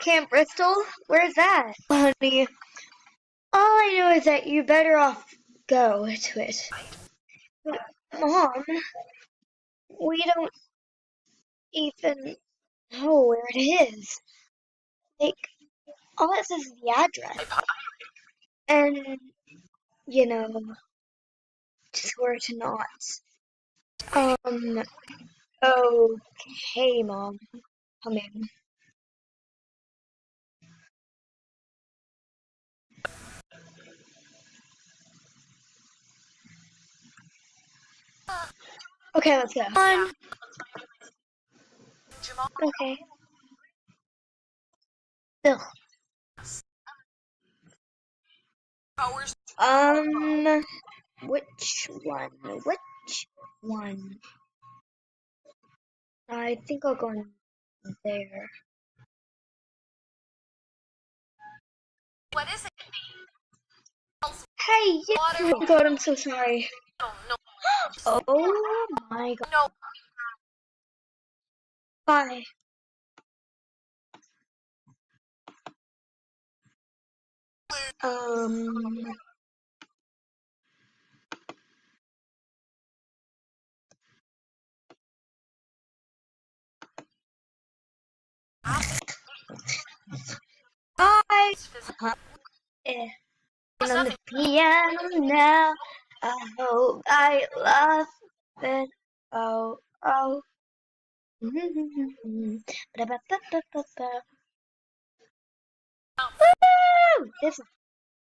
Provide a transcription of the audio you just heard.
Camp Bristol? Where's that? Honey, all I know is that you better off go to it. But, Mom, we don't even know where it is. Like, all it says is the address. And, you know, just where to not. Okay, Mom. Coming. Okay, let's go. Okay. Ugh. Which one? Which one? I think I'll go in there. What is it? Hey, oh my god, I'm so sorry. No. Oh my god. No. Bye. Um, I on the piano now. I hope I love it. Oh, oh. Ba-da-ba-ba-ba-ba-ba. Woo! This is